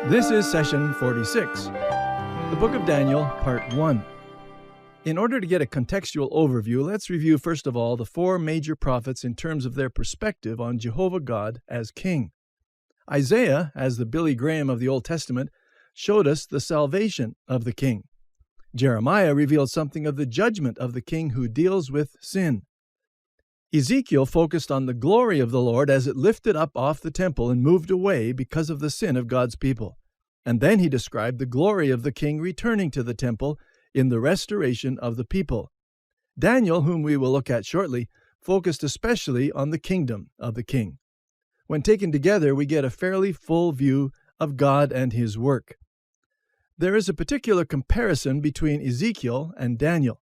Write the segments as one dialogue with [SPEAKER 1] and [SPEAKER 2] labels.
[SPEAKER 1] This is session 46, the book of Daniel, part 1. In order to get a contextual overview, let's review first of all the four major prophets in terms of their perspective on Jehovah God as king. Isaiah, as the Billy Graham of the Old Testament, showed us the salvation of the king. Jeremiah revealed something of the judgment of the king who deals with sin. Ezekiel focused on the glory of the Lord as it lifted up off the temple and moved away because of the sin of God's people. And then he described the glory of the king returning to the temple in the restoration of the people. Daniel, whom we will look at shortly, focused especially on the kingdom of the king. When taken together, we get a fairly full view of God and his work. There is a particular comparison between Ezekiel and Daniel.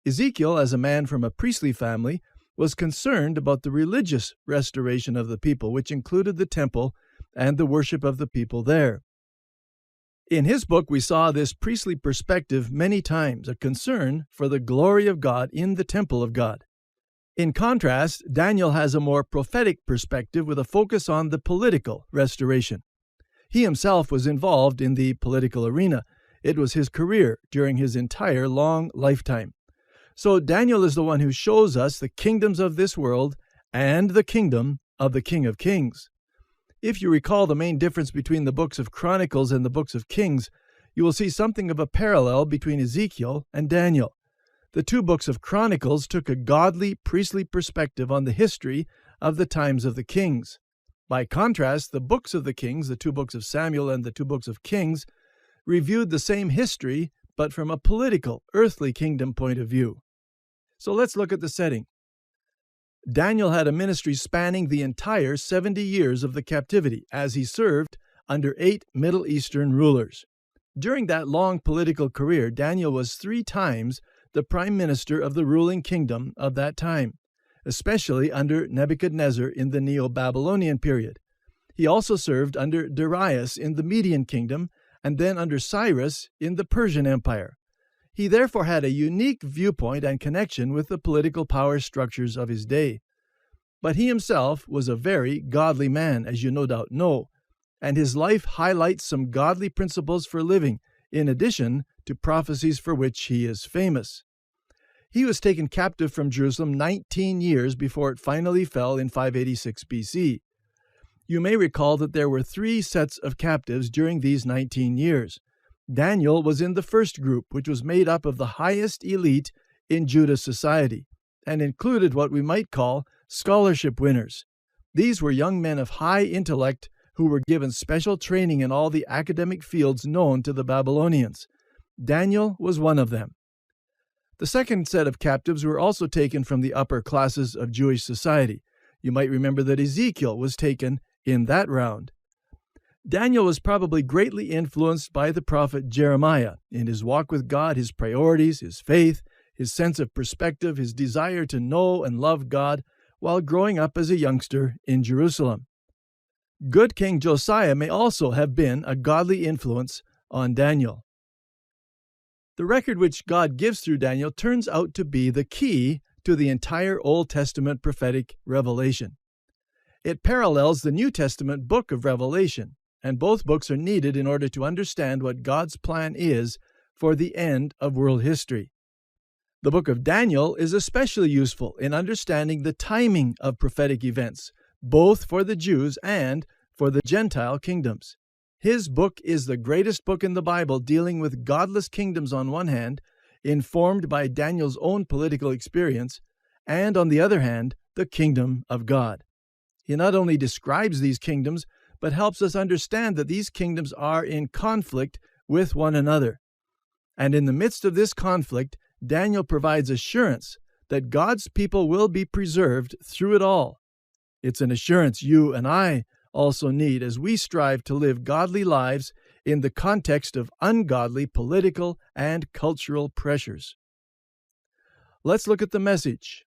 [SPEAKER 1] Ezekiel, as a man from a priestly family, was concerned about the religious restoration of the people, which included the temple and the worship of the people there. In his book, we saw this priestly perspective many times, a concern for the glory of God in the temple of God. In contrast, Daniel has a more prophetic perspective with a focus on the political restoration. He himself was involved in the political arena. It was his career during his entire long lifetime. So Daniel is the one who shows us the kingdoms of this world and the kingdom of the King of Kings. If you recall the main difference between the books of Chronicles and the books of Kings, you will see something of a parallel between Ezekiel and Daniel. The two books of Chronicles took a godly, priestly perspective on the history of the times of the kings. By contrast, the books of the kings, the two books of Samuel and the two books of Kings, reviewed the same history, but from a political, earthly kingdom point of view. So let's look at the setting. Daniel had a ministry spanning the entire 70 years of the captivity, as he served under 8 Middle Eastern rulers. During that long political career, Daniel was 3 times the prime minister of the ruling kingdom of that time, especially under Nebuchadnezzar in the Neo-Babylonian period. He also served under Darius in the Median kingdom, and then under Cyrus in the Persian Empire. He therefore had a unique viewpoint and connection with the political power structures of his day. But he himself was a very godly man, as you no doubt know, and his life highlights some godly principles for living, in addition to prophecies for which he is famous. He was taken captive from Jerusalem 19 years before it finally fell in 586 BC. You may recall that there were 3 sets of captives during these 19 years. Daniel was in the first group, which was made up of the highest elite in Judah's society, and included what we might call scholarship winners. These were young men of high intellect who were given special training in all the academic fields known to the Babylonians. Daniel was one of them. The second set of captives were also taken from the upper classes of Jewish society. You might remember that Ezekiel was taken in that round. Daniel was probably greatly influenced by the prophet Jeremiah in his walk with God, his priorities, his faith, his sense of perspective, his desire to know and love God while growing up as a youngster in Jerusalem. Good King Josiah may also have been a godly influence on Daniel. The record which God gives through Daniel turns out to be the key to the entire Old Testament prophetic revelation. It parallels the New Testament book of Revelation, and both books are needed in order to understand what God's plan is for the end of world history. The book of Daniel is especially useful in understanding the timing of prophetic events, both for the Jews and for the Gentile kingdoms. His book is the greatest book in the Bible dealing with godless kingdoms on one hand, informed by Daniel's own political experience, and on the other hand, the kingdom of God. He not only describes these kingdoms, but helps us understand that these kingdoms are in conflict with one another. And in the midst of this conflict, Daniel provides assurance that God's people will be preserved through it all. It's an assurance you and I also need as we strive to live godly lives in the context of ungodly political and cultural pressures. Let's look at the message.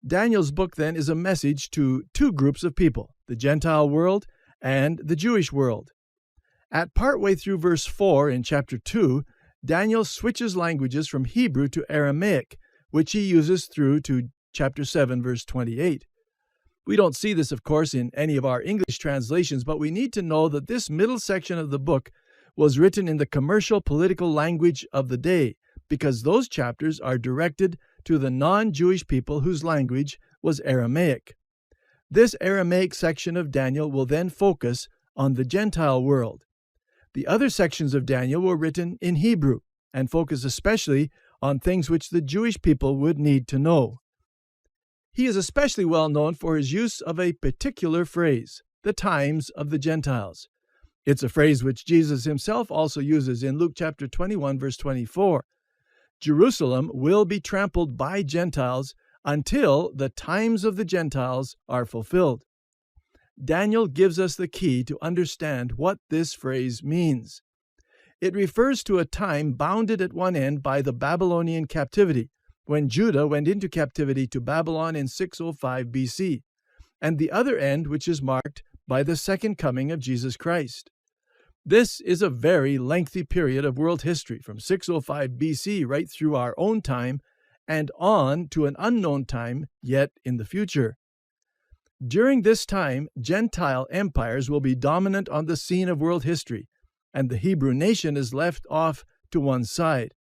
[SPEAKER 1] Daniel's book, then, is a message to 2 groups of people, the Gentile world and the Jewish world. At partway through verse 4 in chapter 2, Daniel switches languages from Hebrew to Aramaic, which he uses through to chapter 7, verse 28. We don't see this, of course, in any of our English translations, but we need to know that this middle section of the book was written in the commercial political language of the day, because those chapters are directed to the non-Jewish people whose language was Aramaic. This Aramaic section of Daniel will then focus on the Gentile world. The other sections of Daniel were written in Hebrew and focus especially on things which the Jewish people would need to know. He is especially well known for his use of a particular phrase, the times of the Gentiles. It's a phrase which Jesus himself also uses in Luke chapter 21, verse 24. Jerusalem will be trampled by Gentiles until the times of the Gentiles are fulfilled. Daniel gives us the key to understand what this phrase means. It refers to a time bounded at one end by the Babylonian captivity, when Judah went into captivity to Babylon in 605 BC, and the other end which is marked by the second coming of Jesus Christ. This is a very lengthy period of world history, from 605 BC right through our own time and on to an unknown time yet in the future. During this time, Gentile empires will be dominant on the scene of world history, and the Hebrew nation is left off to one side.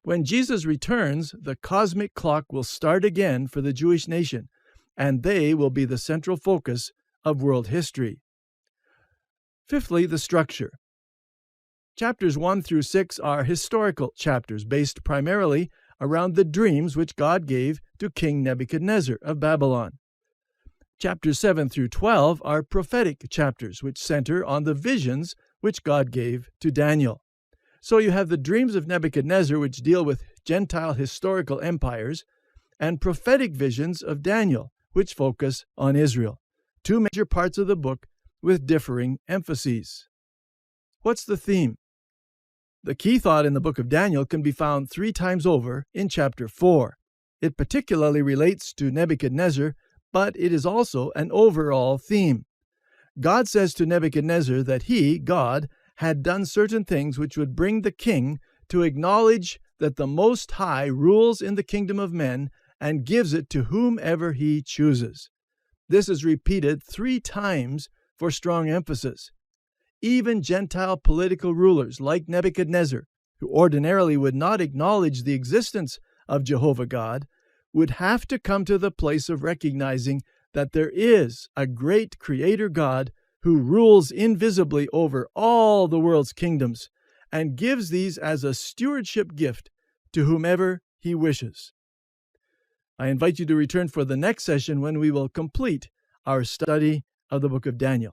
[SPEAKER 1] When Jesus returns, the cosmic clock will start again for the Jewish nation, and they will be the central focus of world history. Fifthly, the structure. Chapters 1 through 6 are historical chapters based primarily around the dreams which God gave to King Nebuchadnezzar of Babylon. Chapters 7 through 12 are prophetic chapters which center on the visions which God gave to Daniel. So you have the dreams of Nebuchadnezzar, which deal with Gentile historical empires, and prophetic visions of Daniel, which focus on Israel. Two major parts of the book with differing emphases. What's the theme? The key thought in the book of Daniel can be found 3 times over in chapter 4. It particularly relates to Nebuchadnezzar, but it is also an overall theme. God says to Nebuchadnezzar that he, God, had done certain things which would bring the king to acknowledge that the Most High rules in the kingdom of men and gives it to whomever he chooses. This is repeated 3 times for strong emphasis. Even Gentile political rulers like Nebuchadnezzar, who ordinarily would not acknowledge the existence of Jehovah God, would have to come to the place of recognizing that there is a great Creator God who rules invisibly over all the world's kingdoms and gives these as a stewardship gift to whomever he wishes. I invite you to return for the next session when we will complete our study of the book of Daniel.